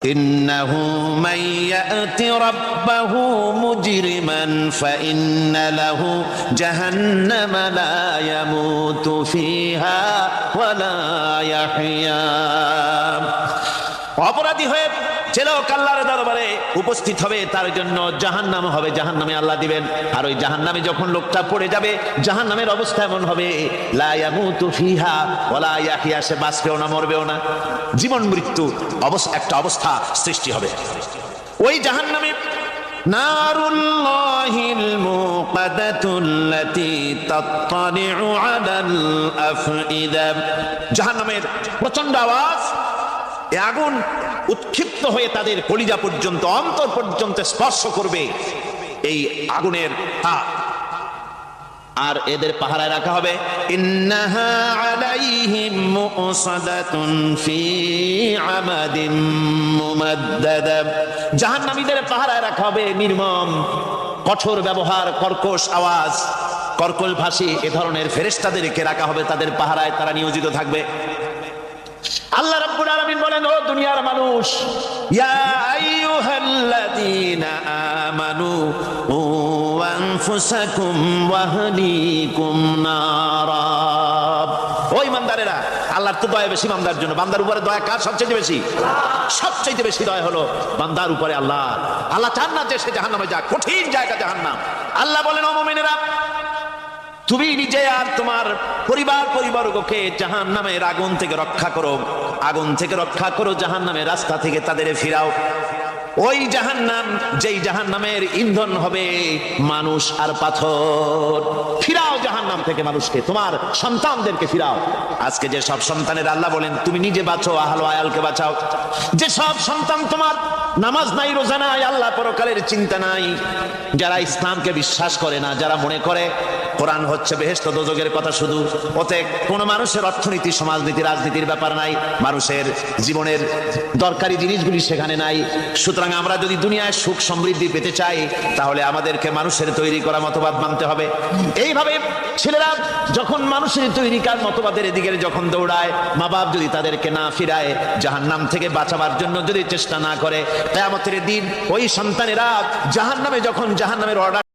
إنه من يأت ربه مجرما فإن له جهنم لا يموت فيها ولا يحيا অপরাধী হয়ে যে লোক আল্লাহর দরবারে উপস্থিত হবে তার জন্য জাহান্নাম হবে, জাহান্নামে আল্লাহ দিবেন। আর ওই জাহান্নামে যখন লোকটা পড়ে যাবে, জাহান্নামের অবস্থা এমন হবে লা ইয়ামুতু ফিহা ওয়ালা ইয়াহইয়া, সে বাঁচবেও না মরবেও না, জীবন মৃত্যু একটা অবস্থা সৃষ্টি হবে। ওই জাহান্নামে নারুল্লাহিল মুকাদাতুল্লাতী তাত্তালিউ আলাল আফইদা, জাহান্নামের প্রচন্ড আওয়াজ, এই আগুন উৎক্ষিপ্ত হয়ে তাদের কলিজা পর্যন্ত, অন্তর পর্যন্ত স্পর্শ করবে এই আগুনের তাপ। আর এদের পাহারায় রাখা হবে ইন্নাহা আলাইহিম মুসাদাতুন ফি আমাদিন মুমাদ্দাদা, জাহান্নামীদের পাহারায় রাখা হবে নির্মম, কঠোর ব্যবহার, কর্কশ আওয়াজ, কর্কশ ভাষী এ ধরনের ফেরেশতাদেরকে রাখা হবে তাদের পাহারায়, তারা নিয়োজিত থাকবে। আল্লাহ রাব্বুল আলামিন বলেন, ও দুনিয়ার মানুষ, ইয়া আইয়ুহাল্লাযীনা আমানু ও আনফুসাকুম ওয়া আহলিকুম নারা, ও ঈমানদারেরা, আল্লাহর তো দয়া বেশি বান্দার জন্য। বান্দার উপরে দয়া কার সবচেয়ে বেশি? সবচেয়ে বেশি দয়া হলো বান্দার উপরে আল্লাহ। আল্লাহ চান না যে সে জাহান্নামে যাক, কঠিন জায়গা জাহান্নাম। আল্লাহ বলেন, ও মুমিনেরা, তুমি নিজে আর তোমার পরিবারবর্গকে জাহান্নামের আগুন থেকে রক্ষা করো, আগুন থেকে রক্ষা করো, জাহান্নামের রাস্তা থেকে তাদের ফিরাও। ওই জাহান্নাম, যেই জাহান্নামের ইন্ধন হবে মানুষ আর পাথর, ফিরাও জাহান্নাম থেকে মানুষকে, তোমার সন্তানদেরকে ফিরাও। আজকে যে সব সন্তানের আল্লাহ বলেন তুমি নিজে বাঁচো, আহল আয়ালকে বাঁচাও। যে সব সন্তান তোমার নামাজ নাই, রোজা নাই, আল্লাহ পরকালের চিন্তা নাই, যারা ইসলামকে বিশ্বাস করে না, যারা মনে করে কোরআন হচ্ছে বেহেশত দোজখের কথা শুধু, ওতে কোনো মানুষের অর্থনীতি, সমাজনীতি, রাজনীতির ব্যাপার নাই, মানুষের জীবনের দরকারি জিনিসগুলি সেখানে নাই। সুতরাং আমরা যদি দুনিয়ায় সুখ সমৃদ্ধি পেতে চাই, তাহলে আমাদেরকে মানুষের তৈরি করা মতবাদ মানতে হবে। এইভাবে ছেলেরা যখন মানুষের তৈরিকার মতবাদের এদিকে যখন দৌড়ায়, মা বাপ যদি তাদেরকে না ফিরায়, জাহান্নাম থেকে বাঁচাবার জন্য যদি চেষ্টা না করে, কিয়ামতের দিন ওই সন্তানেরা জাহান্নামে যখন জাহান্নামের অর্ডার